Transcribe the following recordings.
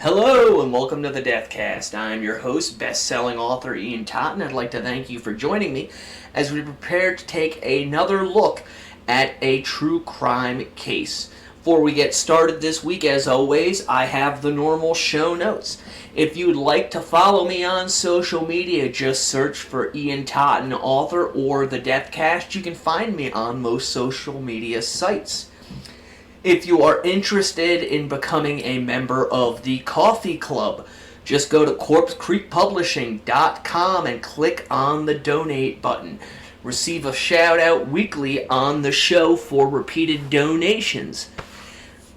Hello and welcome to the Deathcast. I'm your host, best-selling author Ian Totten. I'd like to thank you for joining me as we prepare to take another look at a true crime case. Before we get started this week, as always, I have the normal show notes. If you'd like to follow me on social media, just search for Ian Totten, author, or the Deathcast. You can find me on most social media sites. If you are interested in becoming a member of the Coffee Club, just go to corpsecreekpublishing.com and click on the donate button. Receive a shout out weekly on the show for repeated donations.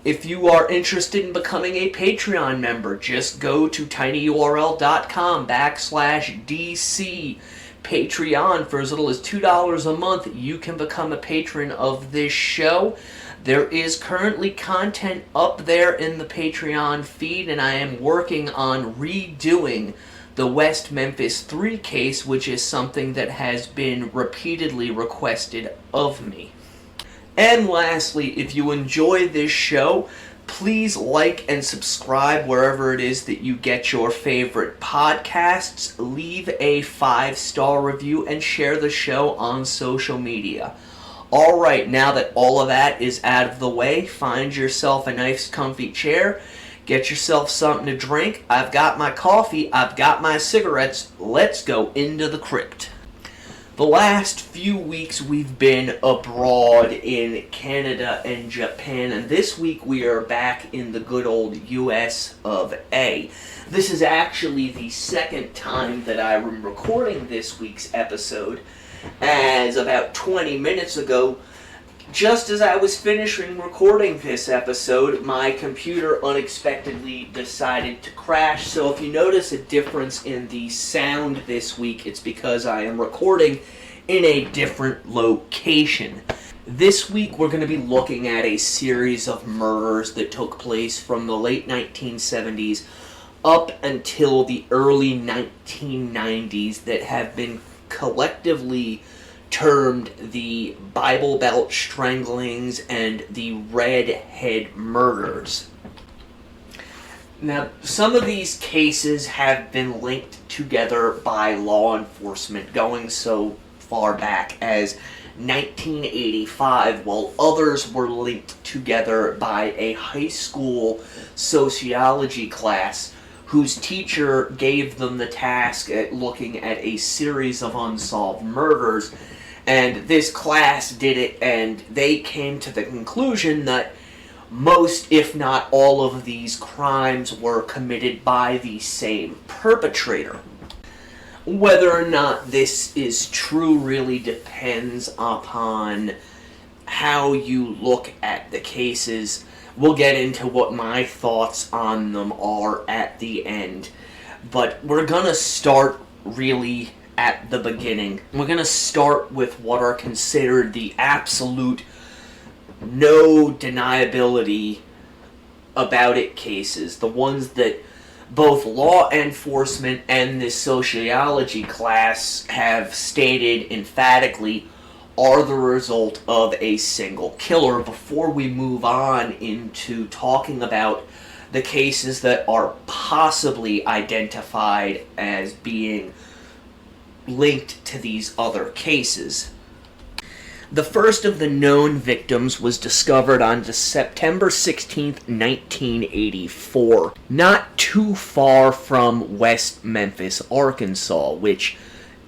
If you are interested in becoming a Patreon member, just go to tinyurl.com/DC Patreon. For as little as $2 a month, you can become a patron of this show. There is currently content up there in the Patreon feed, and I am working on redoing the West Memphis 3 case, which is something that has been repeatedly requested of me. And lastly, if you enjoy this show, please like and subscribe wherever it is that you get your favorite podcasts. Leave a 5-star review and share the show on social media. Alright, now that all of that is out of the way, find yourself a nice comfy chair, get yourself something to drink. I've got my coffee, I've got my cigarettes. Let's go into the crypt. The last few weeks we've been abroad in Canada and Japan, and this week we are back in the good old US of A. This is actually the second time that I am recording this week's episode, as about 20 minutes ago, just as I was finishing recording this episode, my computer unexpectedly decided to crash. So if you notice a difference in the sound this week, it's because I am recording in a different location. This week we're going to be looking at a series of murders that took place from the late 1970s up until the early 1990s that have been collectively termed the Belt Stranglings and the Redhead murders. Now, some of these cases have been linked together by law enforcement going so far back as 1985, while others were linked together by a high school sociology class whose teacher gave them the task at looking at a series of unsolved murders. And this class did it, and they came to the conclusion that most, if not all, of these crimes were committed by the same perpetrator. Whether or not this is true really depends upon how you look at the cases. We'll get into what my thoughts on them are at the end. But we're going to start really at the beginning. We're going to start with what are considered the absolute no deniability about it cases. The ones that both law enforcement and the sociology class have stated emphatically are the result of a single killer. Before we move on into talking about the cases that are possibly identified as being linked to these other cases. The first of the known victims was discovered on September 16th, 1984, not too far from West Memphis, Arkansas, which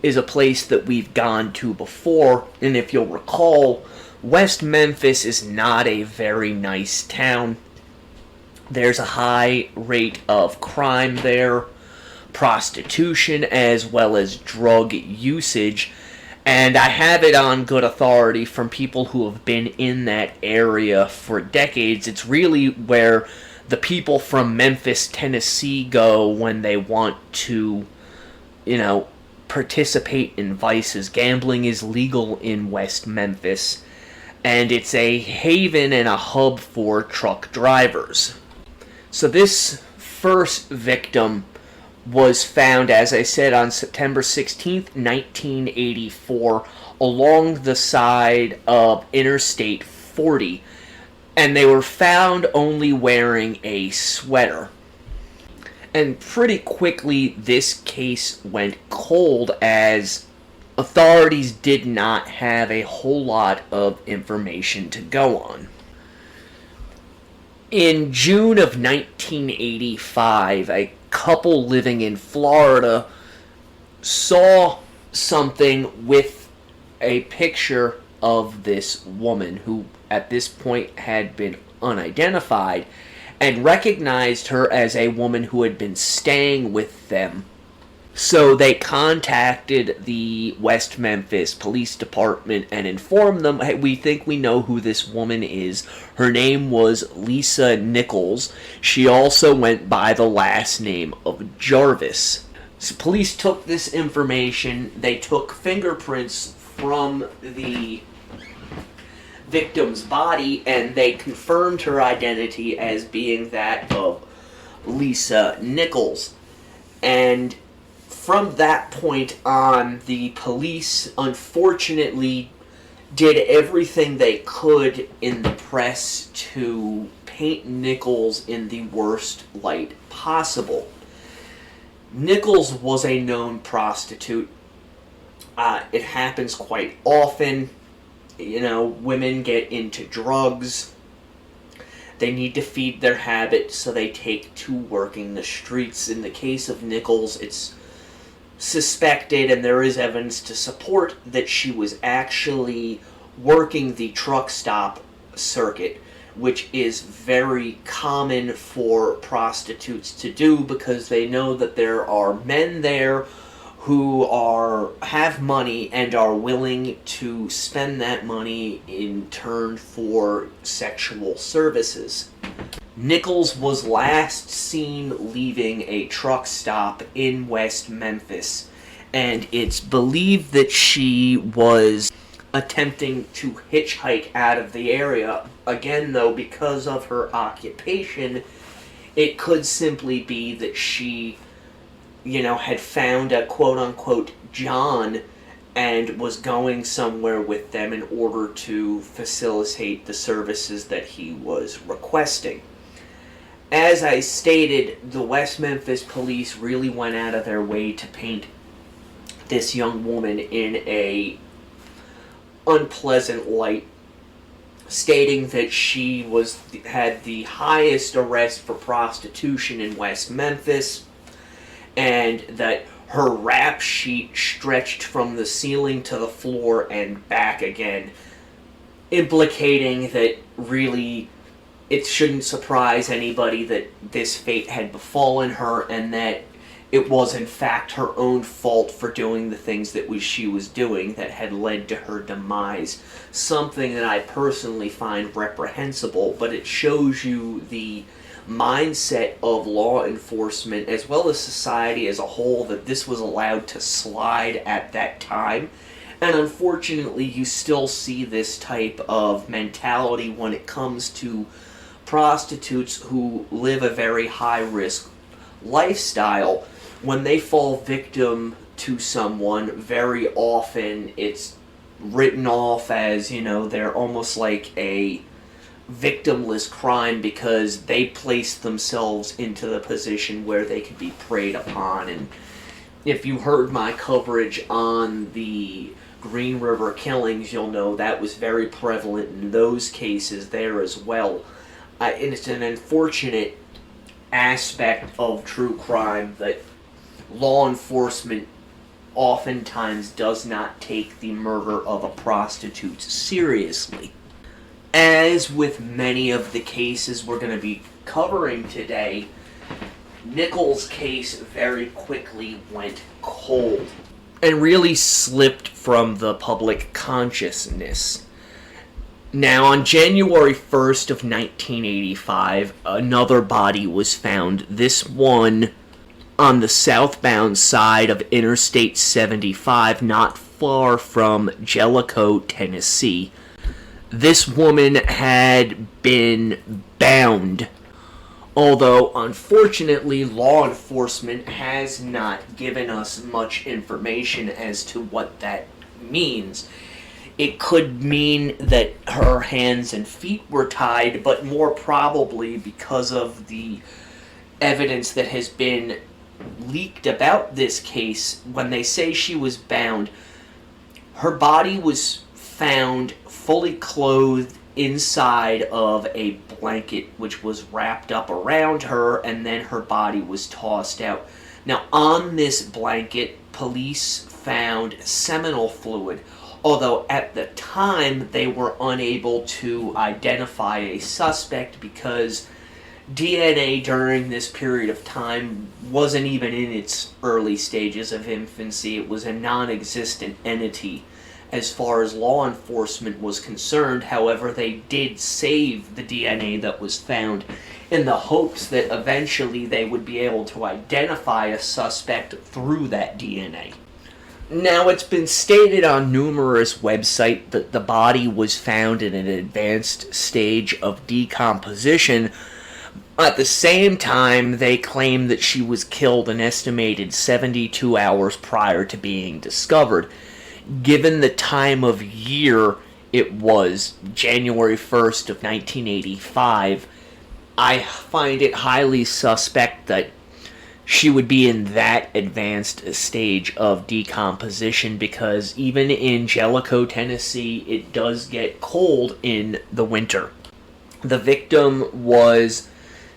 is a place that we've gone to before, and if you'll recall, West Memphis is not a very nice town. There's a high rate of crime there, prostitution, as well as drug usage, and I have it on good authority from people who have been in that area for decades. It's really where the people from Memphis, Tennessee go when they want to, participate in vices. Gambling is legal in West Memphis, and it's a haven and a hub for truck drivers. So this first victim was found, as I said, on September 16th, 1984, along the side of Interstate 40, and they were found only wearing a sweater. And pretty quickly, this case went cold as authorities did not have a whole lot of information to go on. In June of 1985, a couple living in Florida saw something with a picture of this woman who at this point had been unidentified and recognized her as a woman who had been staying with them. So they contacted the West Memphis Police Department and informed them, hey, we think we know who this woman is. Her name was Lisa Nichols. She also went by the last name of Jarvis. So police took this information, they took fingerprints from the victim's body, and they confirmed her identity as being that of Lisa Nichols. And from that point on, the police unfortunately did everything they could in the press to paint Nichols in the worst light possible. Nichols was a known prostitute. It happens quite often. You know, women get into drugs. They need to feed their habit, so they take to working the streets. In the case of Nichols, it's suspected, and there is evidence to support, that she was actually working the truck stop circuit, which is very common for prostitutes to do because they know that there are men there who have money and are willing to spend that money in turn for sexual services. Nichols was last seen leaving a truck stop in West Memphis, and it's believed that she was attempting to hitchhike out of the area. Again, though, because of her occupation, it could simply be that she, had found a quote-unquote John and was going somewhere with them in order to facilitate the services that he was requesting. As I stated, the West Memphis police really went out of their way to paint this young woman in a unpleasant light, stating that she had the highest arrest for prostitution in West Memphis, and that her rap sheet stretched from the ceiling to the floor and back again, implicating that really it shouldn't surprise anybody that this fate had befallen her, and that it was in fact her own fault for doing the things that she was doing that had led to her demise. Something that I personally find reprehensible, but it shows you the mindset of law enforcement as well as society as a whole, that this was allowed to slide at that time. And unfortunately, you still see this type of mentality when it comes to prostitutes who live a very high-risk lifestyle. When they fall victim to someone, very often it's written off as, they're almost like a victimless crime because they place themselves into the position where they could be preyed upon. And if you heard my coverage on the Green River killings, you'll know that was very prevalent in those cases there as well. And it's an unfortunate aspect of true crime that law enforcement oftentimes does not take the murder of a prostitute seriously. As with many of the cases we're going to be covering today, Nichols' case very quickly went cold and really slipped from the public consciousness. Now, on January 1st of 1985, another body was found, this one on the southbound side of Interstate 75, not far from Jellicoe, Tennessee. This woman had been bound, although unfortunately law enforcement has not given us much information as to what that means. It could mean that her hands and feet were tied, but more probably because of the evidence that has been leaked about this case, when they say she was bound, her body was found fully clothed inside of a blanket which was wrapped up around her, and then her body was tossed out. Now, on this blanket, police found seminal fluid, although at the time they were unable to identify a suspect because DNA during this period of time wasn't even in its early stages of infancy. It was a non-existent entity as far as law enforcement was concerned. However, they did save the DNA that was found in the hopes that eventually they would be able to identify a suspect through that DNA. Now, it's been stated on numerous websites that the body was found in an advanced stage of decomposition. At the same time, they claim that she was killed an estimated 72 hours prior to being discovered. Given the time of year it was, January 1st of 1985, I find it highly suspect that she would be in that advanced stage of decomposition, because even in Jellicoe, Tennessee, it does get cold in the winter. The victim was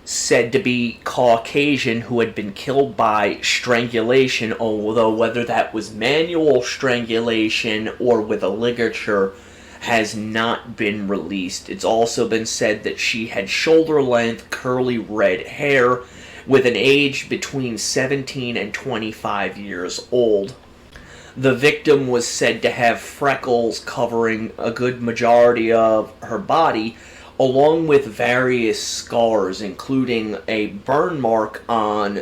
said to be Caucasian, who had been killed by strangulation, although whether that was manual strangulation or with a ligature has not been released. It's also been said that she had shoulder-length curly red hair with an age between 17 and 25 years old. The victim was said to have freckles covering a good majority of her body, along with various scars, including a burn mark on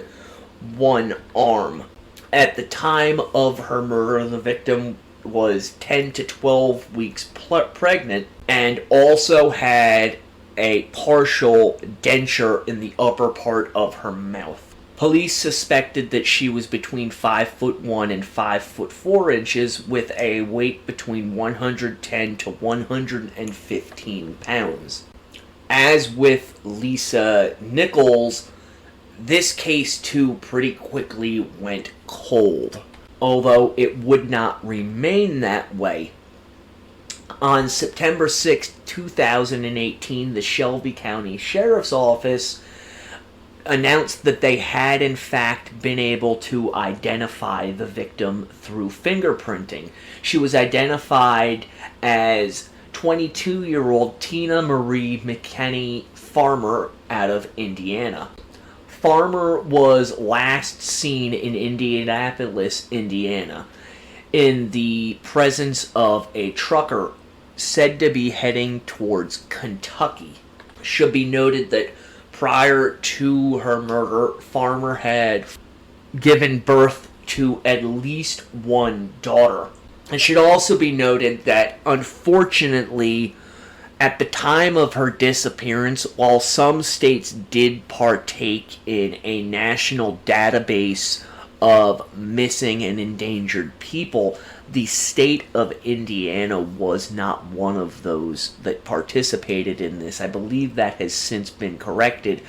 one arm. At the time of her murder, the victim was 10 to 12 weeks pregnant and also had a partial denture in the upper part of her mouth. Police suspected that she was between 5'1" and 5'4" with a weight between 110 to 115 pounds. As with Lisa Nichols, this case too pretty quickly went cold, although it would not remain that way. On September 6, 2018, the Shelby County Sheriff's Office announced that they had in fact been able to identify the victim through fingerprinting. She was identified as 22-year-old Tina Marie McKinney Farmer out of Indiana. Farmer was last seen in Indianapolis, Indiana, in the presence of a trucker said to be heading towards Kentucky. Should be noted that prior to her murder, Farmer had given birth to at least one daughter. It should also be noted that, unfortunately, at the time of her disappearance, while some states did partake in a national database of missing and endangered people, the state of Indiana was not one of those that participated in this. I believe that has since been corrected.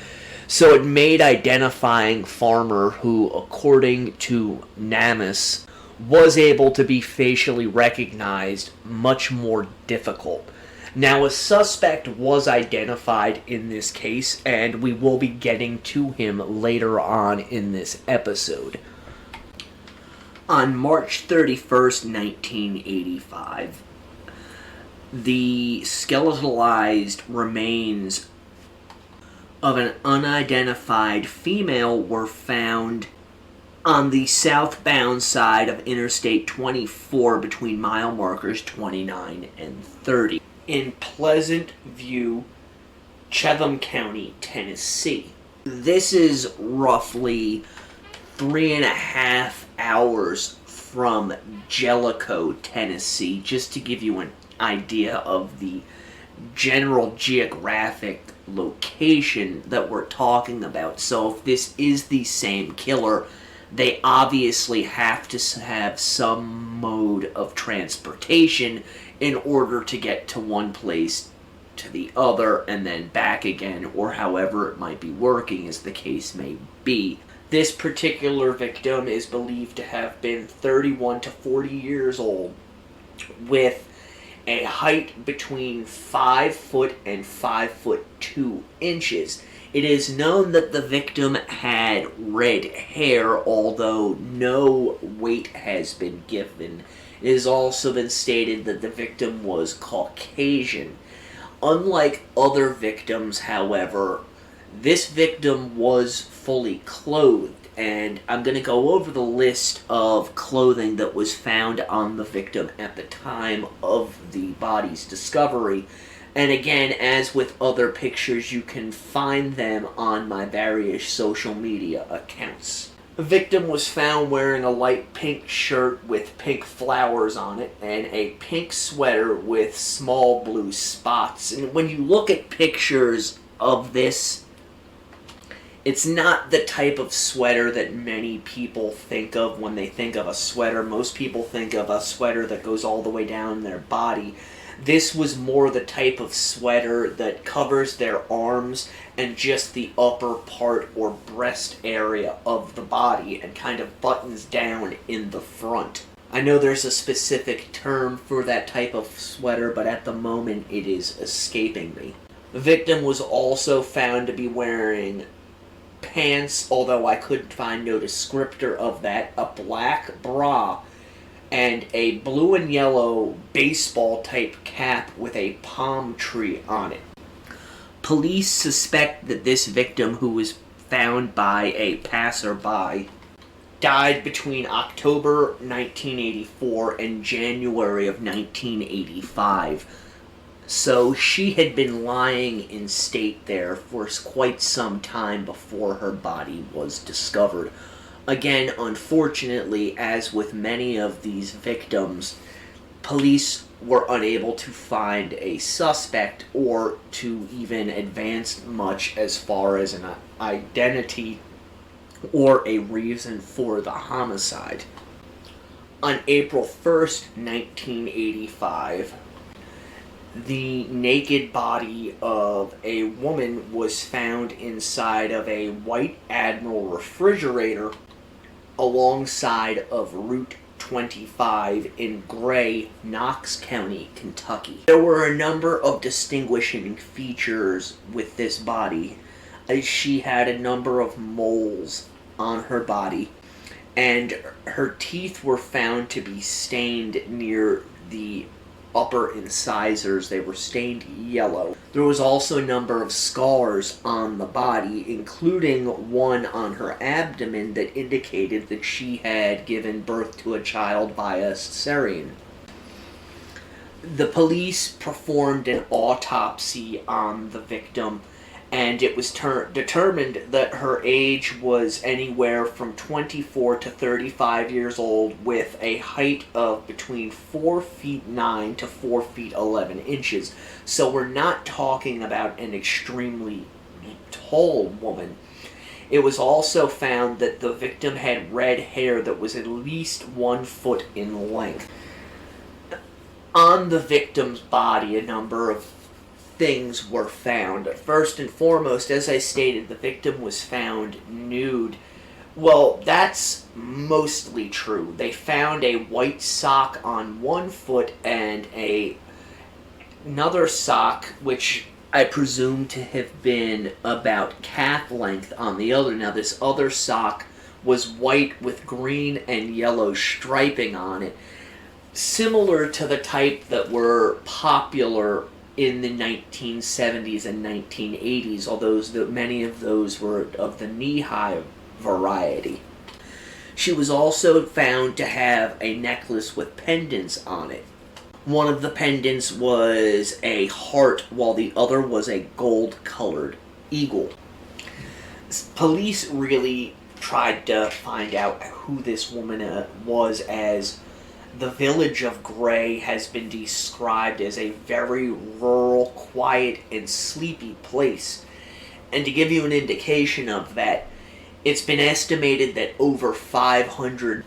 So it made identifying Farmer, who, according to NamUs, was able to be facially recognized, much more difficult. Now, a suspect was identified in this case, and we will be getting to him later on in this episode. On March 31st, 1985, the skeletalized remains of an unidentified female were found on the southbound side of Interstate 24 between mile markers 29 and 30 in Pleasant View, Chatham County, Tennessee. This is roughly 3.5 hours from Jellicoe, Tennessee, just to give you an idea of the general geographic location that we're talking about. So if this is the same killer, they obviously have to have some mode of transportation in order to get to one place to the other and then back again, or however it might be working as the case may be. This particular victim is believed to have been 31 to 40 years old, with a height between 5 foot and 5 foot 2 inches. It is known that the victim had red hair, although no weight has been given. It has also been stated that the victim was Caucasian. Unlike other victims, however, this victim was fully clothed, and I'm going to go over the list of clothing that was found on the victim at the time of the body's discovery. And again, as with other pictures, you can find them on my various social media accounts. The victim was found wearing a light pink shirt with pink flowers on it and a pink sweater with small blue spots. And when you look at pictures of this, it's not the type of sweater that many people think of when they think of a sweater. Most people think of a sweater that goes all the way down their body. This was more the type of sweater that covers their arms and just the upper part or breast area of the body and kind of buttons down in the front. I know there's a specific term for that type of sweater, but at the moment it is escaping me. The victim was also found to be wearing pants, although I couldn't find no descriptor of that, a black bra, and a blue and yellow baseball type cap with a palm tree on it. Police suspect that this victim, who was found by a passerby, died between October 1984 and January of 1985. So she had been lying in state there for quite some time before her body was discovered. Again, unfortunately, as with many of these victims, police were unable to find a suspect or to even advance much as far as an identity or a reason for the homicide. On April 1st, 1985, the naked body of a woman was found inside of a White Admiral refrigerator alongside of Route 25 in Gray, Knox County, Kentucky. There were a number of distinguishing features with this body. She had a number of moles on her body, and her teeth were found to be stained near the upper incisors. They were stained yellow. There was also a number of scars on the body, including one on her abdomen that indicated that she had given birth to a child by a cesarean. The police performed an autopsy on the victim, and it was determined that her age was anywhere from 24 to 35 years old, with a height of between 4 feet 9 to 4 feet 11 inches. So we're not talking about an extremely tall woman. It was also found that the victim had red hair that was at least 1 foot in length. On the victim's body, a number of things were found. First and foremost, as I stated, the victim was found nude. Well, that's mostly true. They found a white sock on 1 foot and another sock, which I presume to have been about calf length, on the other. Now, this other sock was white with green and yellow striping on it, similar to the type that were popular in the 1970s and 1980s, although many of those were of the knee-high variety. She was also found to have a necklace with pendants on it. One of the pendants was a heart, while the other was a gold-colored eagle. Police really tried to find out who this woman was, as the village of Gray has been described as a very rural, quiet, and sleepy place. And to give you an indication of that, it's been estimated that over 500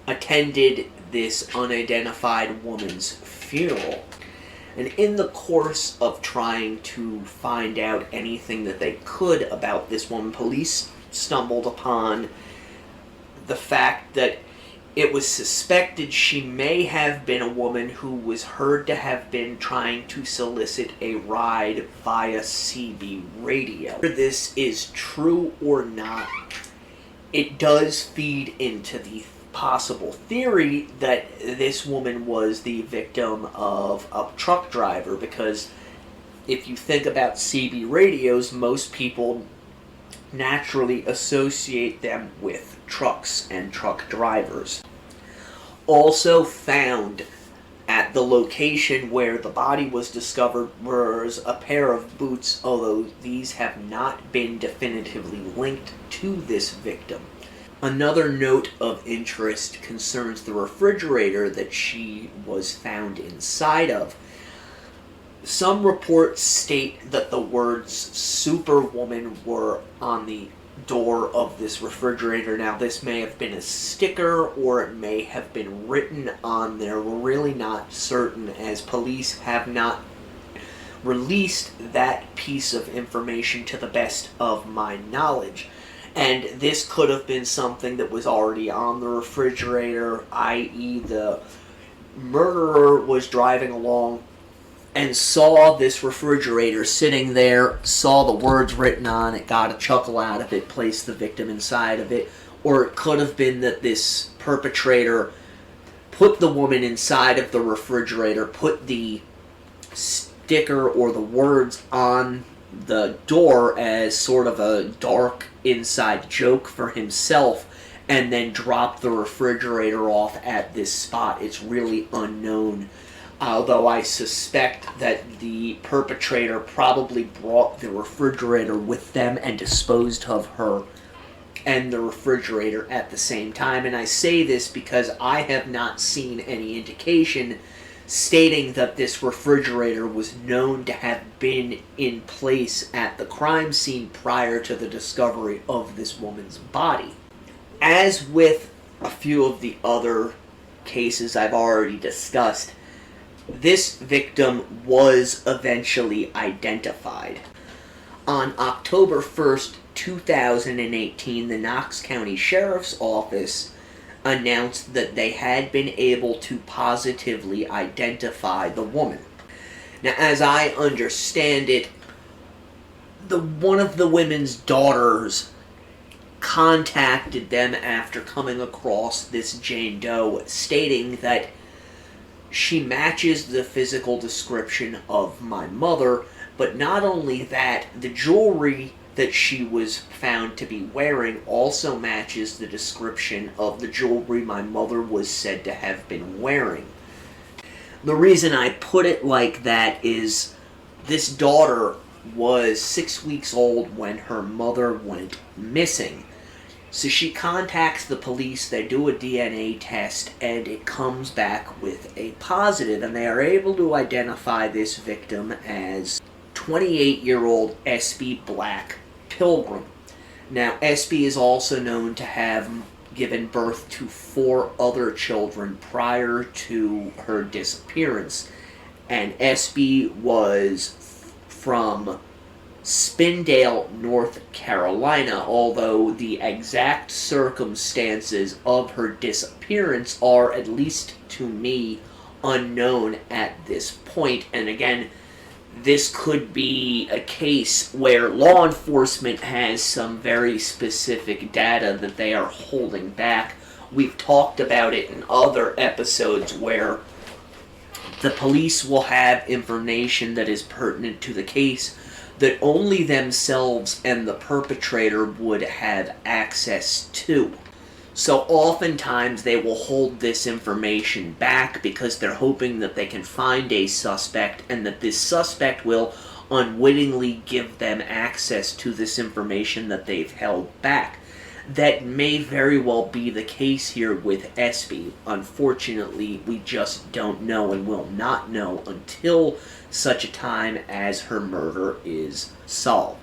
attended this unidentified woman's funeral. And in the course of trying to find out anything that they could about this woman, police stumbled upon the fact that it was suspected she may have been a woman who was heard to have been trying to solicit a ride via CB radio. Whether this is true or not, it does feed into the possible theory that this woman was the victim of a truck driver, because if you think about CB radios, most people naturally associate them with trucks and truck drivers. Also found at the location where the body was discovered was a pair of boots, although these have not been definitively linked to this victim. Another note of interest concerns the refrigerator that she was found inside of. Some reports state that the words Superwoman were on the door of this refrigerator. Now, this may have been a sticker or it may have been written on there. We're really not certain, as police have not released that piece of information to the best of my knowledge. And this could have been something that was already on the refrigerator, i.e. the murderer was driving along and saw this refrigerator sitting there, saw the words written on it, got a chuckle out of it, placed the victim inside of it. Or it could have been that this perpetrator put the woman inside of the refrigerator, put the sticker or the words on the door as sort of a dark inside joke for himself, and then dropped the refrigerator off at this spot. It's really unknown. Although I suspect that the perpetrator probably brought the refrigerator with them and disposed of her and the refrigerator at the same time. And I say this because I have not seen any indication stating that this refrigerator was known to have been in place at the crime scene prior to the discovery of this woman's body. As with a few of the other cases I've already discussed, this victim was eventually identified. On October 1st, 2018, the Knox County Sheriff's Office announced that they had been able to positively identify the woman. Now, as I understand it, one of the women's daughters contacted them after coming across this Jane Doe, stating that she matches the physical description of my mother, but not only that, the jewelry that she was found to be wearing also matches the description of the jewelry my mother was said to have been wearing. The reason I put it like that is this daughter was 6 weeks old when her mother went missing. So she contacts the police, they do a DNA test, and it comes back with a positive, and they are able to identify this victim as 28-year-old S.B. Black Pilgrim. Now, S.B. is also known to have given birth to 4 other children prior to her disappearance, and S.B. was from Spindale, North Carolina, although the exact circumstances of her disappearance are, at least to me, unknown at this point. And again, this could be a case where law enforcement has some very specific data that they are holding back. We've talked about it in other episodes where the police will have information that is pertinent to the case that only themselves and the perpetrator would have access to. So oftentimes they will hold this information back because they're hoping that they can find a suspect and that this suspect will unwittingly give them access to this information that they've held back. That may very well be the case here with Espy. Unfortunately, we just don't know and will not know until such a time as her murder is solved.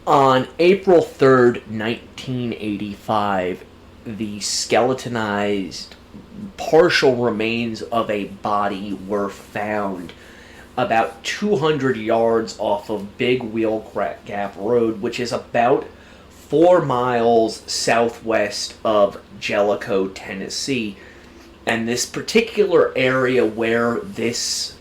On April 3rd, 1985, the skeletonized partial remains of a body were found about 200 yards off of Big Wheel Gap Road, which is about 4 miles southwest of Jellicoe, Tennessee. And this particular area where this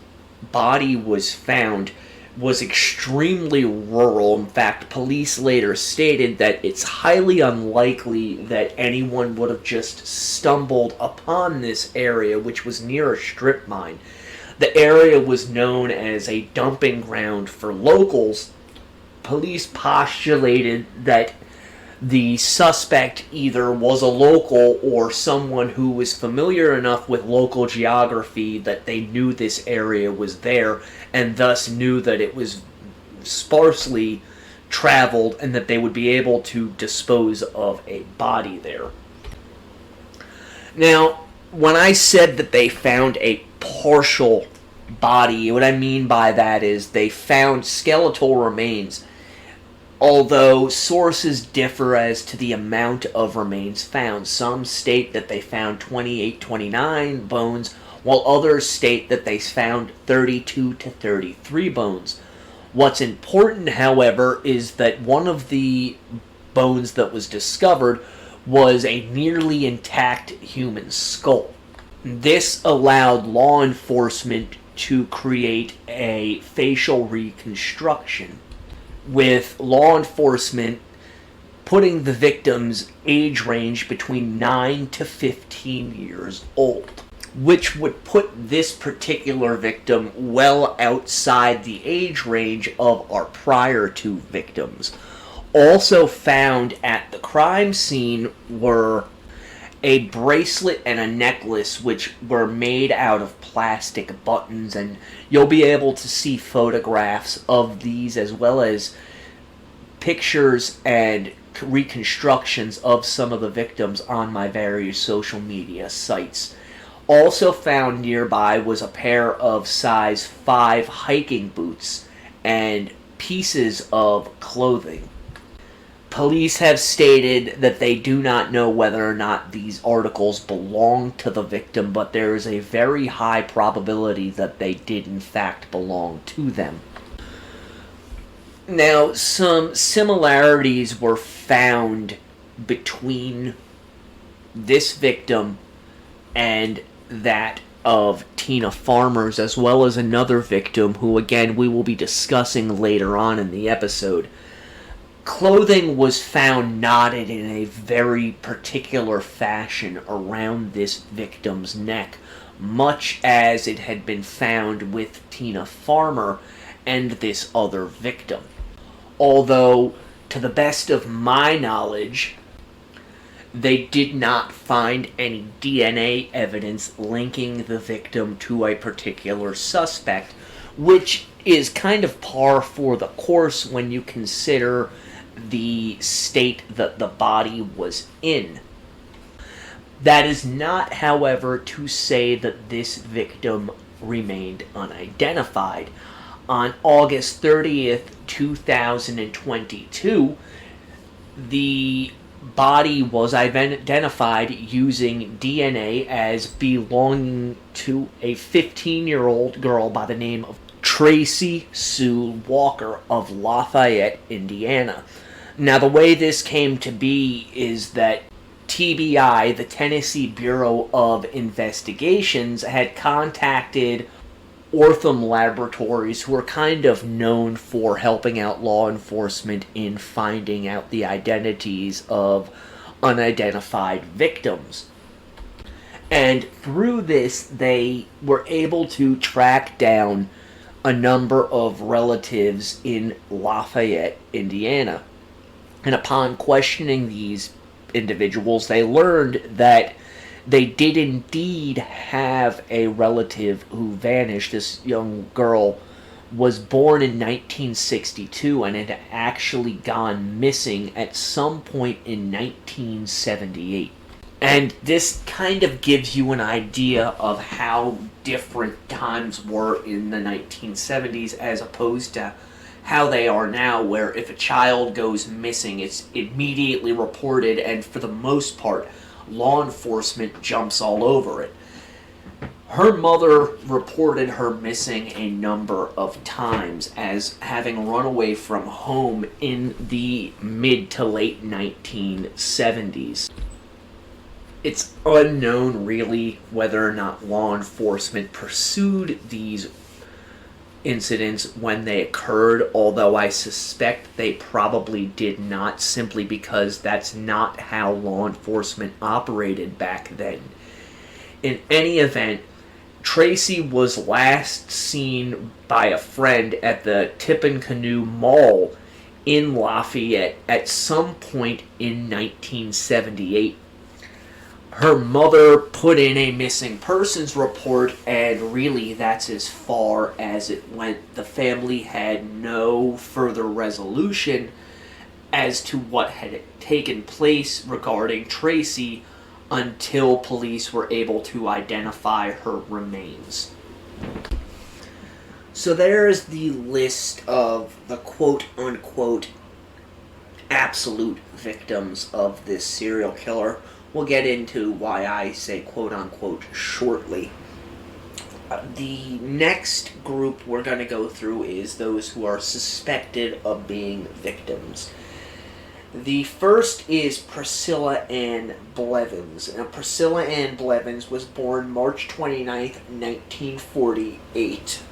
body was found was extremely rural. In fact, police later stated that it's highly unlikely that anyone would have just stumbled upon this area, which was near a strip mine. The area was known as a dumping ground for locals. Police postulated that the suspect either was a local or someone who was familiar enough with local geography that they knew this area was there and thus knew that it was sparsely traveled and that they would be able to dispose of a body there. Now, when I said that they found a partial body, what I mean by that is they found skeletal remains. Although sources differ as to the amount of remains found. Some state that they found 28, 29 bones, while others state that they found 32 to 33 bones. What's important, however, is that one of the bones that was discovered was a nearly intact human skull. This allowed law enforcement to create a facial reconstruction, with law enforcement putting the victim's age range between 9 to 15 years old, which would put this particular victim well outside the age range of our prior two victims. Also found at the crime scene were a bracelet and a necklace which were made out of plastic buttons, and you'll be able to see photographs of these as well as pictures and reconstructions of some of the victims on my various social media sites. Also found nearby was a pair of size 5 hiking boots and pieces of clothing. Police have stated that they do not know whether or not these articles belong to the victim, but there is a very high probability that they did in fact belong to them. Now, some similarities were found between this victim and that of Tina Farmer's, as well as another victim who, again, we will be discussing later on in the episode. Clothing was found knotted in a very particular fashion around this victim's neck, much as it had been found with Tina Farmer and this other victim. Although, to the best of my knowledge, they did not find any DNA evidence linking the victim to a particular suspect, which is kind of par for the course when you consider the state that the body was in. That is not, however, to say that this victim remained unidentified. On August 30th, 2022, the body was identified using DNA as belonging to a 15-year-old girl by the name of Tracy Sue Walker of Lafayette, Indiana. Now, the way this came to be is that TBI, the Tennessee Bureau of Investigations, had contacted Ortham Laboratories, who are kind of known for helping out law enforcement in finding out the identities of unidentified victims. And through this, they were able to track down a number of relatives in Lafayette, Indiana. And upon questioning these individuals, they learned that they did indeed have a relative who vanished. This young girl was born in 1962 and had actually gone missing at some point in 1978. And this kind of gives you an idea of how different times were in the 1970s as opposed to how they are now, where if a child goes missing, it's immediately reported, and for the most part, law enforcement jumps all over it. Her mother reported her missing a number of times as having run away from home in the mid to late 1970s. It's unknown, really, whether or not law enforcement pursued these incidents when they occurred, although I suspect they probably did not, simply because that's not how law enforcement operated back then. In any event, Tracy was last seen by a friend at the Tippecanoe Mall in Lafayette at some point in 1978. Her mother put in a missing persons report, and really that's as far as it went. The family had no further resolution as to what had taken place regarding Tracy until police were able to identify her remains. So there's the list of the quote-unquote absolute victims of this serial killer. We'll get into why I say quote-unquote shortly. The next group we're going to go through is those who are suspected of being victims. The first is Priscilla Ann Blevins. Now, Priscilla Ann Blevins was born March 29th, 1948.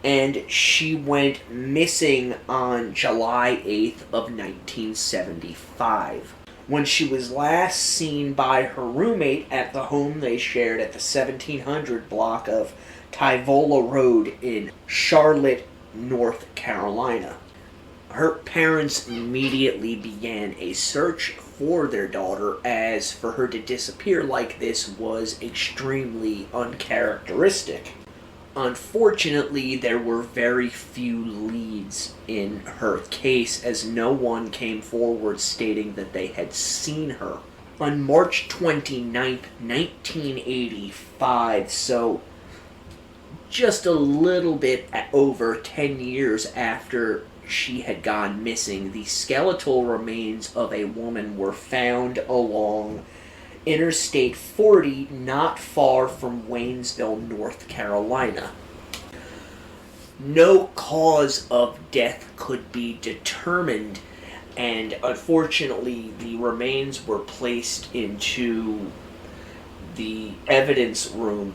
And she went missing on July 8th of 1975. When she was last seen by her roommate at the home they shared at the 1700 block of Tyvola Road in Charlotte, North Carolina. Her parents immediately began a search for their daughter, as for her to disappear like this was extremely uncharacteristic. Unfortunately, there were very few leads in her case, as no one came forward stating that they had seen her. On March 29th, 1985, so just a little bit over 10 years after she had gone missing, the skeletal remains of a woman were found along Interstate 40, not far from Waynesville, North Carolina. No cause of death could be determined, and unfortunately the remains were placed into the evidence room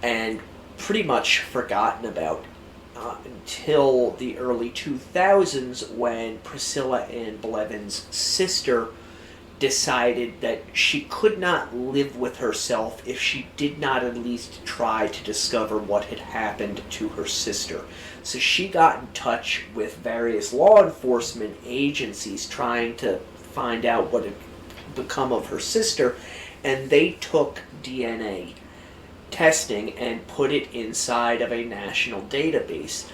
and pretty much forgotten about until the early 2000s, when Priscilla Ann Blevins' sister decided that she could not live with herself if she did not at least try to discover what had happened to her sister. So she got in touch with various law enforcement agencies trying to find out what had become of her sister, and they took DNA testing and put it inside of a national database.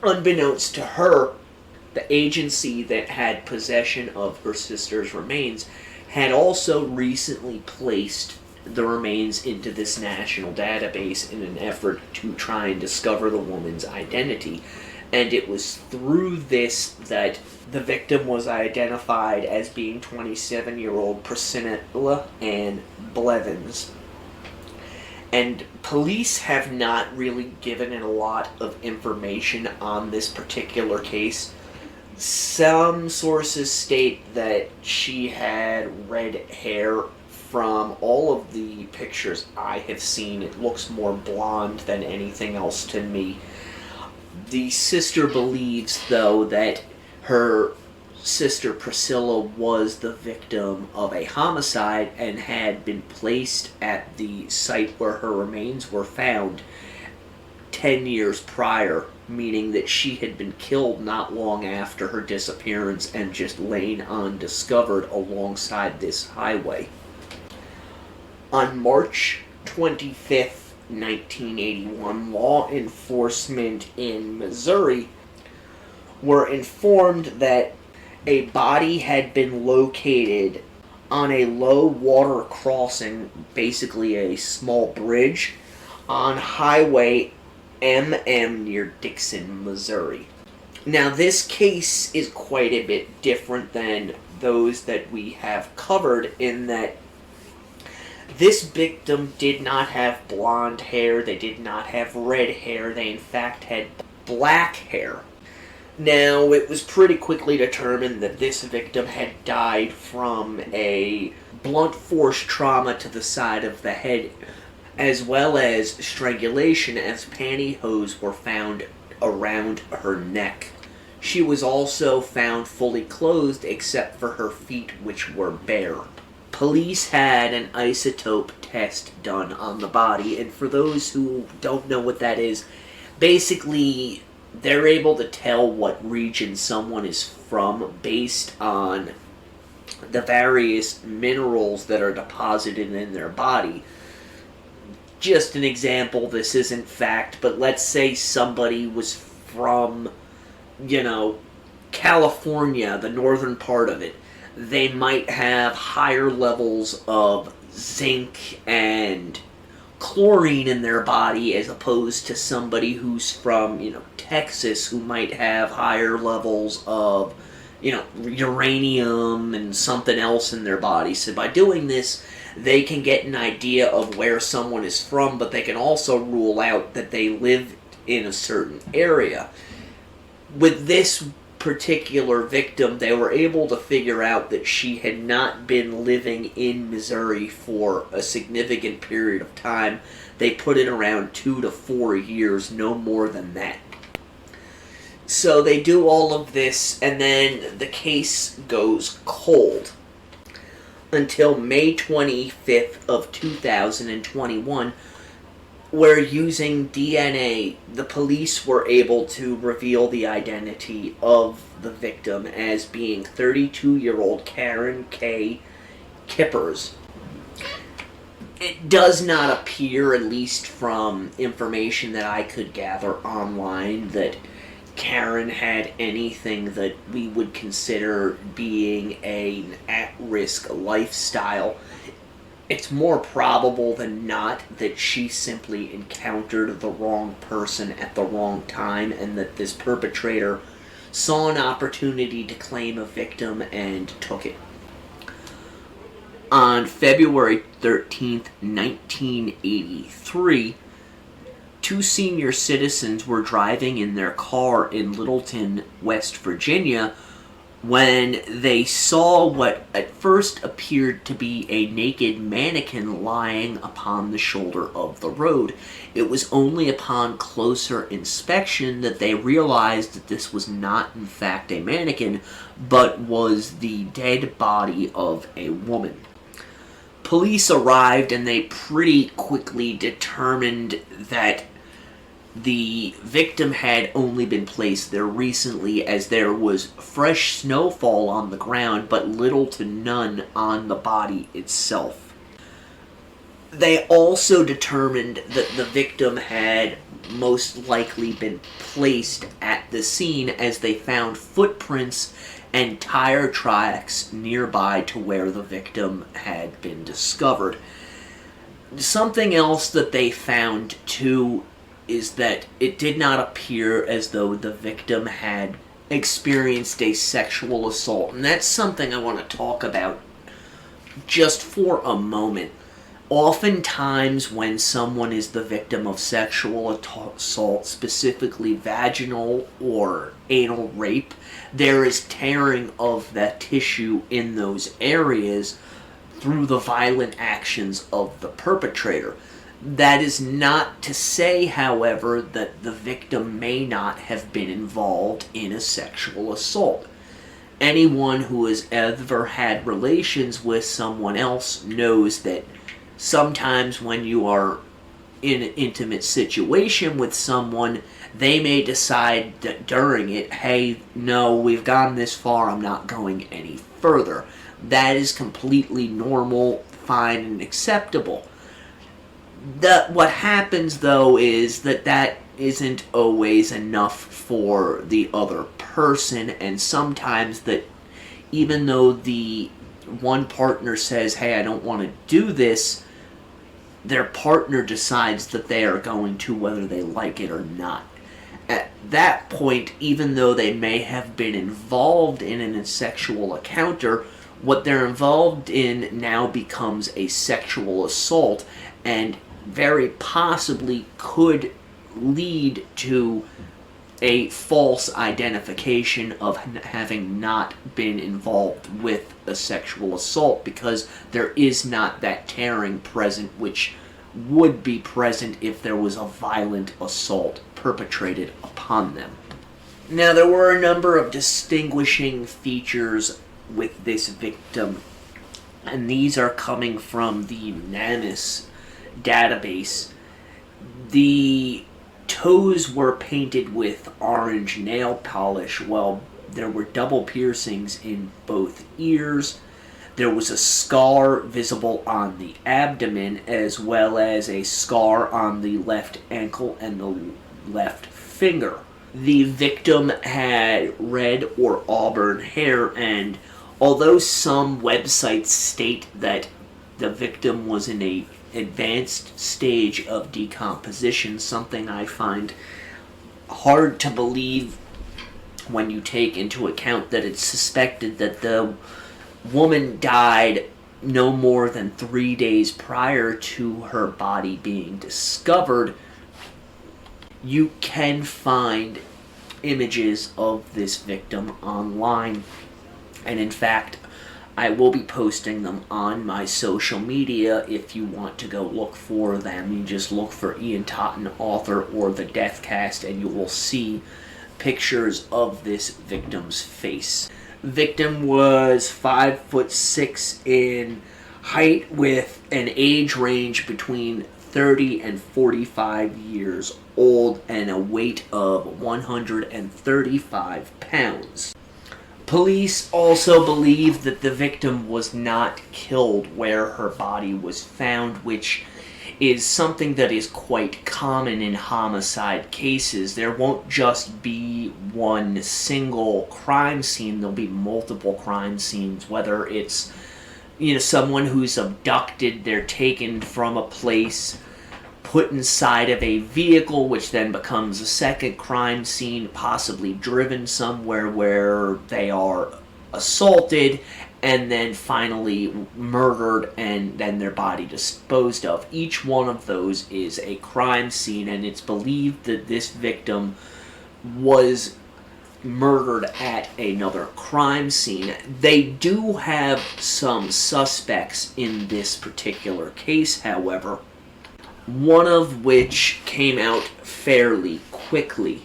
Unbeknownst to her, the agency that had possession of her sister's remains had also recently placed the remains into this national database in an effort to try and discover the woman's identity. And it was through this that the victim was identified as being 27-year-old Priscilla Ann Blevins. And police have not really given it a lot of information on this particular case. Some sources state that she had red hair. From all of the pictures I have seen, it looks more blonde than anything else to me. The sister believes, though, that her sister Priscilla was the victim of a homicide and had been placed at the site where her remains were found 10 years prior, meaning that she had been killed not long after her disappearance and just lain undiscovered alongside this highway. On March 25th, 1981, law enforcement in Missouri were informed that a body had been located on a low water crossing, basically a small bridge, on Highway MM near Dixon, Missouri. Now, this case is quite a bit different than those that we have covered, in that This victim did not have blonde hair, they did not have red hair, they in fact had black hair. Now, it was pretty quickly determined that this victim had died from a blunt force trauma to the side of the head, as well as strangulation, as pantyhose were found around her neck. She was also found fully clothed except for her feet, which were bare. Police had an isotope test done on the body, and for those who don't know what that is, basically they're able to tell what region someone is from based on the various minerals that are deposited in their body. Just an example, this isn't fact, but let's say somebody was from, California, the northern part of it. They might have higher levels of zinc and chlorine in their body as opposed to somebody who's from, Texas, who might have higher levels of, uranium and something else in their body. So by doing this, they can get an idea of where someone is from, but they can also rule out that they live in a certain area. With this particular victim, they were able to figure out that she had not been living in Missouri for a significant period of time. They put it around 2 to 4 years, no more than that. So they do all of this, and then the case goes cold until May 25th of 2021, where using DNA, the police were able to reveal the identity of the victim as being 32-year-old Karen K. Kippers. It does not appear, at least from information that I could gather online, that Karen had anything that we would consider being an at-risk lifestyle. It's more probable than not that she simply encountered the wrong person at the wrong time, and that this perpetrator saw an opportunity to claim a victim and took it. On February 13th, 1983, two senior citizens were driving in their car in Littleton, West Virginia, when they saw what at first appeared to be a naked mannequin lying upon the shoulder of the road. It was only upon closer inspection that they realized that this was not in fact a mannequin, but was the dead body of a woman. Police arrived and they pretty quickly determined that the victim had only been placed there recently, as there was fresh snowfall on the ground, but little to none on the body itself. They also determined that the victim had most likely been placed at the scene, as they found footprints and tire tracks nearby to where the victim had been discovered. Something else that they found too is that it did not appear as though the victim had experienced a sexual assault. And that's something I want to talk about just for a moment. Oftentimes when someone is the victim of sexual assault, specifically vaginal or anal rape, there is tearing of that tissue in those areas through the violent actions of the perpetrator. That is not to say, however, that the victim may not have been involved in a sexual assault. Anyone who has ever had relations with someone else knows that sometimes when you are in an intimate situation with someone, they may decide that during it, hey, no, we've gone this far, I'm not going any further. That is completely normal, fine, and acceptable. What happens, though, is that isn't always enough for the other person, and sometimes that even though the one partner says, hey, I don't want to do this, their partner decides that they are going to, whether they like it or not. At that point, even though they may have been involved in a sexual encounter, What they're involved in now becomes a sexual assault, and very possibly could lead to a false identification of having not been involved with a sexual assault, because there is not that tearing present which would be present if there was a violent assault perpetrated upon them. Now, there were a number of distinguishing features with this victim, and these are coming from the NamUs database. The toes were painted with orange nail polish, while there were double piercings in both ears. There was a scar visible on the abdomen, as well as a scar on the left ankle and the left finger. The victim had red or auburn hair, and although some websites state that the victim was in a advanced stage of decomposition, something I find hard to believe when you take into account that it's suspected that the woman died no more than 3 days prior to her body being discovered. You can find images of this victim online, and in fact, I will be posting them on my social media if you want to go look for them. You just look for Ian Totten, author, or the Deathcast, and you will see pictures of this victim's face. Victim was 5'6" in height, with an age range between 30 and 45 years old, and a weight of 135 pounds. Police also believe that the victim was not killed where her body was found, which is something that is quite common in homicide cases. There won't just be one single crime scene, there'll be multiple crime scenes, whether it's someone who's abducted, they're taken from a place, put inside of a vehicle, which then becomes a second crime scene, possibly driven somewhere where they are assaulted, and then finally murdered, and then their body disposed of. Each one of those is a crime scene, and it's believed that this victim was murdered at another crime scene. They do have some suspects in this particular case, however, one of which came out fairly quickly.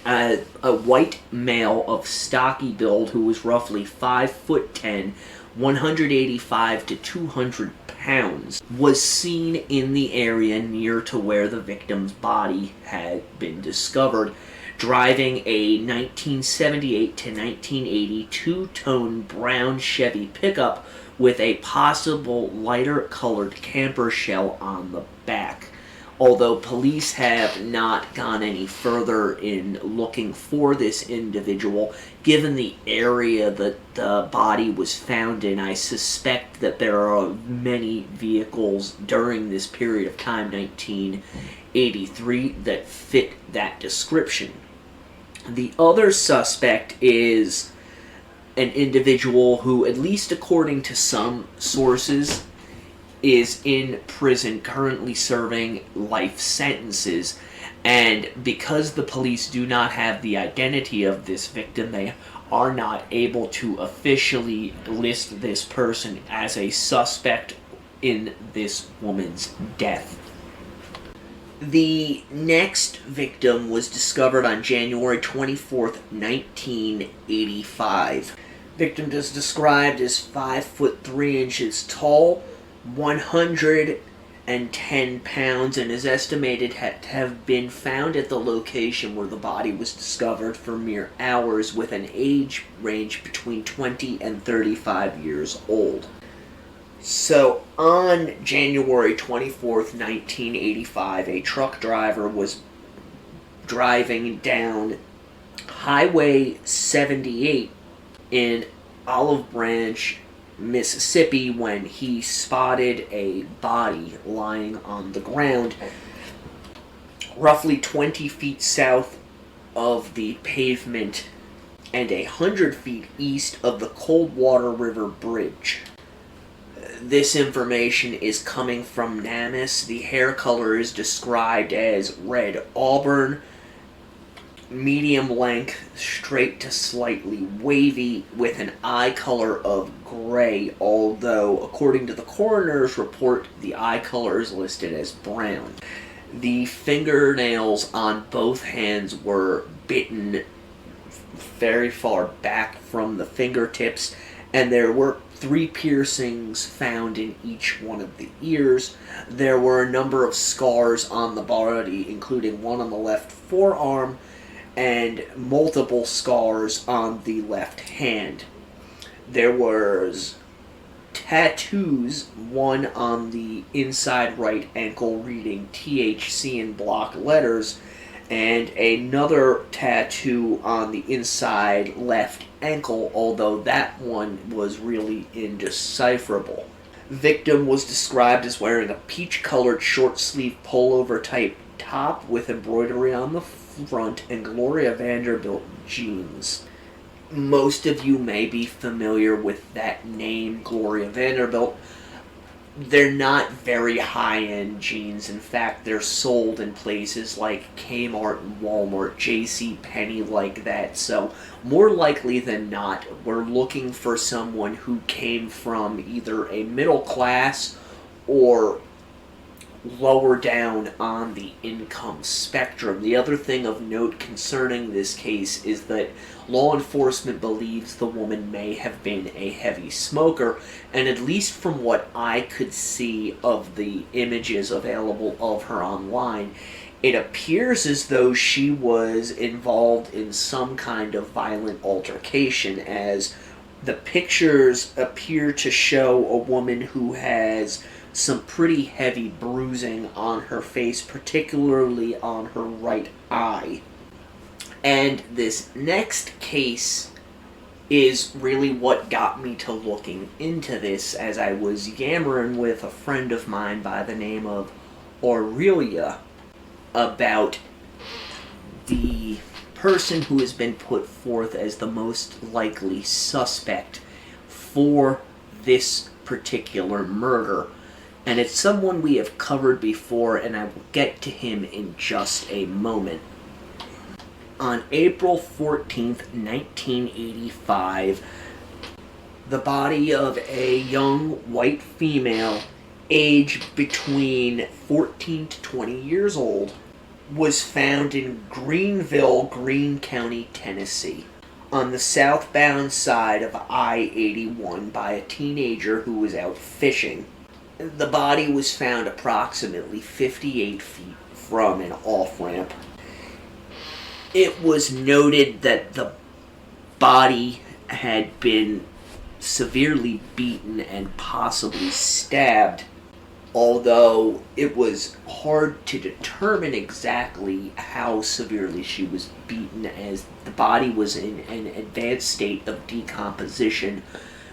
A white male of stocky build who was roughly 5'10", 185 to 200 pounds, was seen in the area near to where the victim's body had been discovered, driving a 1978 to 1980 two-tone brown Chevy pickup with a possible lighter-colored camper shell on the back. Although police have not gone any further in looking for this individual, given the area that the body was found in, I suspect that there are many vehicles during this period of time, 1983, that fit that description. The other suspect is an individual who, at least according to some sources, is in prison currently serving life sentences, and because the police do not have the identity of this victim, they are not able to officially list this person as a suspect in this woman's death. The next victim was discovered on January 24th, 1985. Victim is described as 5'3" tall, 110 pounds, and is estimated to have been found at the location where the body was discovered for mere hours, with an age range between 20 and 35 years old. So, on January 24th, 1985, a truck driver was driving down Highway 78 in Olive Branch, Mississippi, when he spotted a body lying on the ground roughly 20 feet south of the pavement and 100 feet east of the Coldwater River Bridge. This information is coming from NamUs. The hair color is described as red auburn, medium length, straight to slightly wavy, with an eye color of gray, although according to the coroner's report, the eye color is listed as brown. The fingernails on both hands were bitten very far back from the fingertips, and there were 3 piercings found in each one of the ears. There were a number of scars on the body, including one on the left forearm and multiple scars on the left hand. There was tattoos, one on the inside right ankle reading THC in block letters, and another tattoo on the inside left ankle, although that one was really indecipherable. Victim was described as wearing a peach-colored short-sleeve pullover type top with embroidery on the front and Gloria Vanderbilt jeans. Most of you may be familiar with that name, Gloria Vanderbilt. They're not very high-end jeans. In fact, they're sold in places like Kmart and Walmart, JCPenney, like that. So, more likely than not, we're looking for someone who came from either a middle class or lower down on the income spectrum. The other thing of note concerning this case is that law enforcement believes the woman may have been a heavy smoker, and at least from what I could see of the images available of her online, it appears as though she was involved in some kind of violent altercation, as the pictures appear to show a woman who has some pretty heavy bruising on her face, particularly on her right eye. And this next case is really what got me to looking into this, as I was yammering with a friend of mine by the name of Aurelia about the person who has been put forth as the most likely suspect for this particular murder. And it's someone we have covered before, and I will get to him in just a moment. On April 14th, 1985, the body of a young white female, aged between 14 to 20 years old, was found in Greenville, Greene County, Tennessee, on the southbound side of I-81 by a teenager who was out fishing. The body was found approximately 58 feet from an off-ramp. It was noted that the body had been severely beaten and possibly stabbed, although it was hard to determine exactly how severely she was beaten, as the body was in an advanced state of decomposition,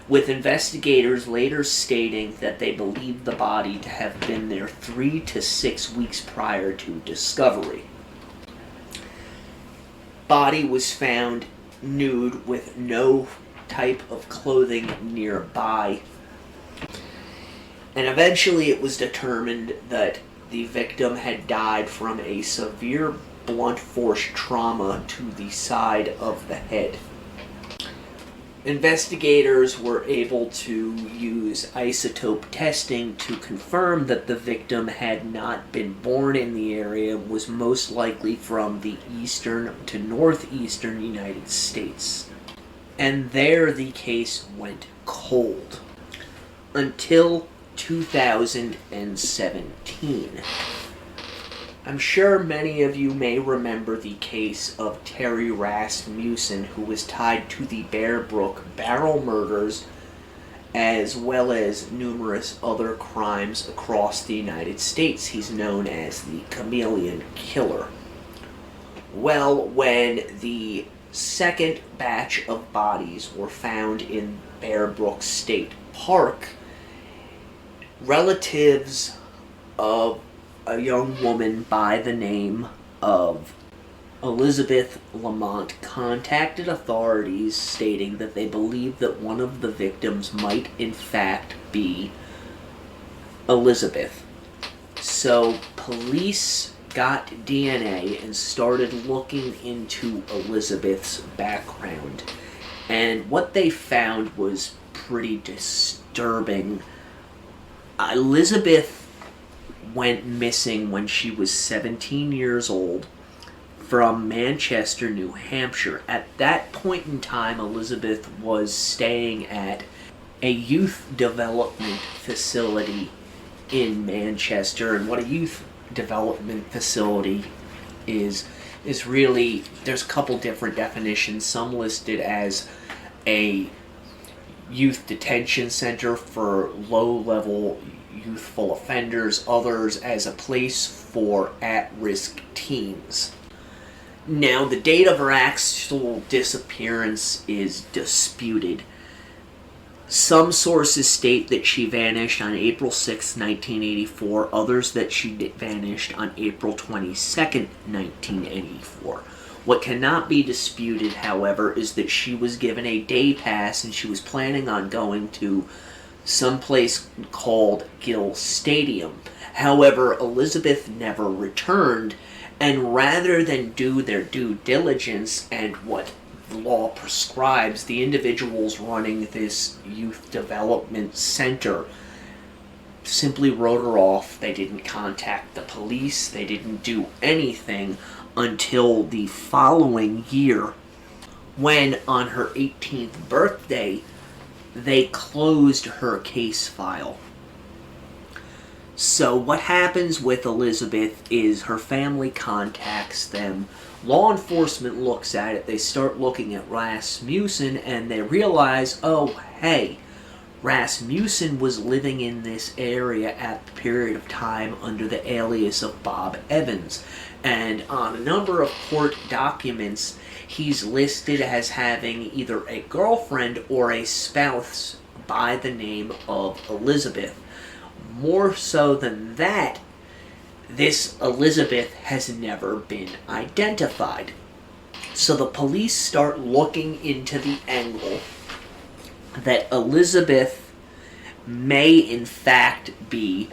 with investigators later stating that they believed the body to have been there 3 to 6 weeks prior to discovery. Body was found nude with no type of clothing nearby. And eventually it was determined that the victim had died from a severe blunt force trauma to the side of the head. Investigators were able to use isotope testing to confirm that the victim had not been born in the area and was most likely from the eastern to northeastern United States. And there the case went cold until 2017. I'm sure many of you may remember the case of Terry Rasmussen, who was tied to the Bear Brook barrel murders, as well as numerous other crimes across the United States. He's known as the Chameleon Killer. Well, when the second batch of bodies were found in Bear Brook State Park, relatives of a young woman by the name of Elizabeth Lamont contacted authorities stating that they believed that one of the victims might in fact be Elizabeth. So police got DNA and started looking into Elizabeth's background. And what they found was pretty disturbing. Elizabeth went missing when she was 17 years old from Manchester, New Hampshire. At that point in time, Elizabeth was staying at a youth development facility in Manchester. And what a youth development facility is really, there's a couple different definitions. Some listed as a youth detention center for low-level youthful offenders, others as a place for at-risk teens. Now, the date of her actual disappearance is disputed. Some sources state that she vanished on April 6, 1984, others that she vanished on April 22, 1984. What cannot be disputed, however, is that she was given a day pass and she was planning on going to some place called Gill Stadium. However, Elizabeth never returned, and rather than do their due diligence and what the law prescribes, the individuals running this youth development center simply wrote her off. They didn't contact the police. They didn't do anything until the following year, when on her 18th birthday, they closed her case file. So what happens with Elizabeth is her family contacts them. Law enforcement looks at it. They start looking at Rasmussen and they realize, oh, hey, Rasmussen was living in this area at the period of time under the alias of Bob Evans. And on a number of court documents, he's listed as having either a girlfriend or a spouse by the name of Elizabeth. More so than that, this Elizabeth has never been identified. So the police start looking into the angle that Elizabeth may in fact be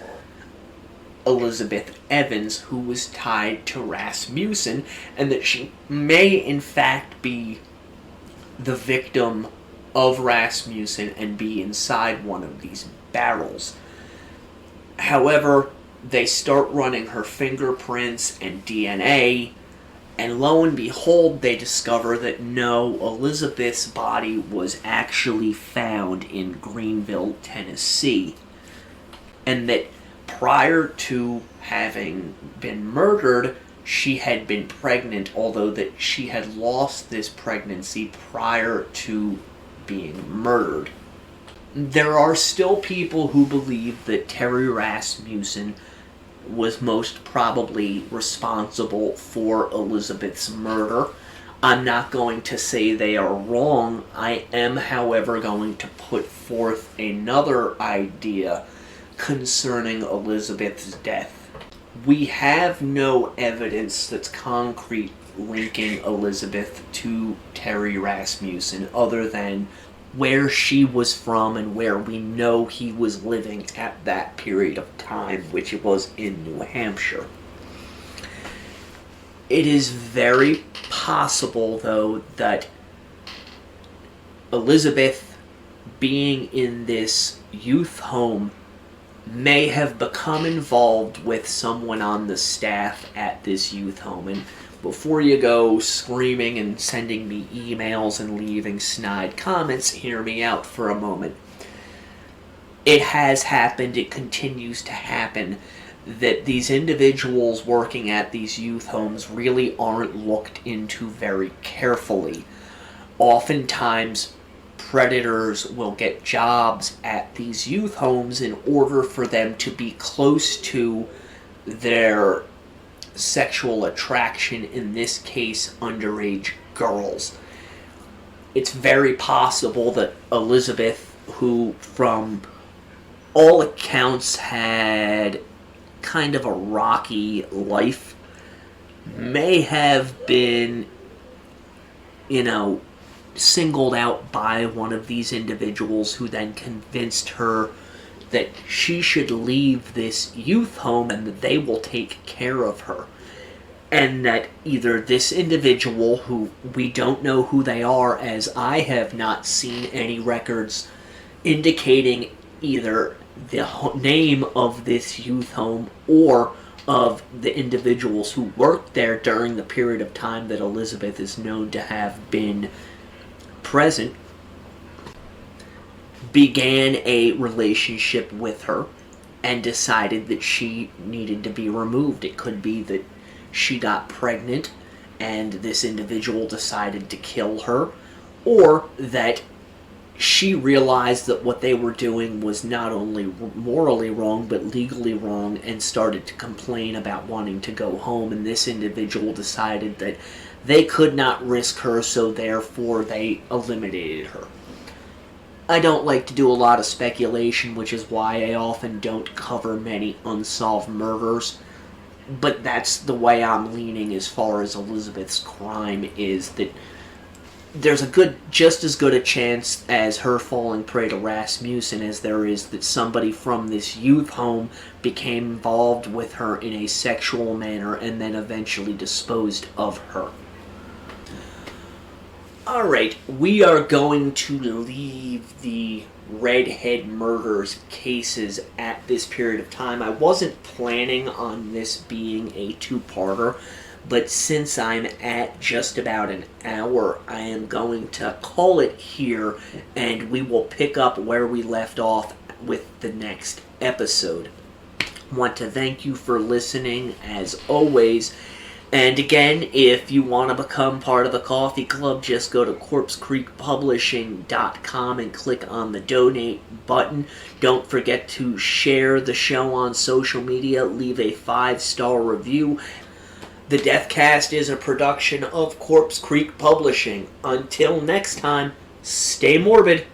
Elizabeth Evans, who was tied to Rasmussen, and that she may in fact be the victim of Rasmussen and be inside one of these barrels. However, they start running her fingerprints and DNA, and lo and behold, they discover that no, Elizabeth's body was actually found in Greenville, Tennessee, and that prior to having been murdered, she had been pregnant, although that she had lost this pregnancy prior to being murdered. There are still people who believe that Terry Rasmussen was most probably responsible for Elizabeth's murder. I'm not going to say they are wrong. I am, however, going to put forth another idea concerning Elizabeth's death. We have no evidence that's concrete linking Elizabeth to Terry Rasmussen other than where she was from and where we know he was living at that period of time, which was in New Hampshire. It is very possible, though, that Elizabeth, being in this youth home, may have become involved with someone on the staff at this youth home. And before you go screaming and sending me emails and leaving snide comments, hear me out for a moment. It has happened, it continues to happen, that these individuals working at these youth homes really aren't looked into very carefully. Oftentimes, predators will get jobs at these youth homes in order for them to be close to their sexual attraction, in this case, underage girls. It's very possible that Elizabeth, who from all accounts had kind of a rocky life, may have been, singled out by one of these individuals who then convinced her that she should leave this youth home and that they will take care of her. And that either this individual, who we don't know who they are, as I have not seen any records indicating either the name of this youth home or of the individuals who worked there during the period of time that Elizabeth is known to have been present, began a relationship with her and decided that she needed to be removed. It could be that she got pregnant and this individual decided to kill her, or that she realized that what they were doing was not only morally wrong but legally wrong and started to complain about wanting to go home, and this individual decided that they could not risk her, so therefore they eliminated her. I don't like to do a lot of speculation, which is why I often don't cover many unsolved murders, but that's the way I'm leaning as far as Elizabeth's crime is, that there's just as good a chance as her falling prey to Rasmussen as there is that somebody from this youth home became involved with her in a sexual manner and then eventually disposed of her. Alright, we are going to leave the Redhead murders cases at this period of time. I wasn't planning on this being a two-parter, but since I'm at just about an hour, I am going to call it here, and we will pick up where we left off with the next episode. I want to thank you for listening, as always. And again, if you want to become part of the coffee club, just go to corpsecreekpublishing.com and click on the donate button. Don't forget to share the show on social media, leave a 5-star review. The Deathcast is a production of Corpse Creek Publishing. Until next time, stay morbid.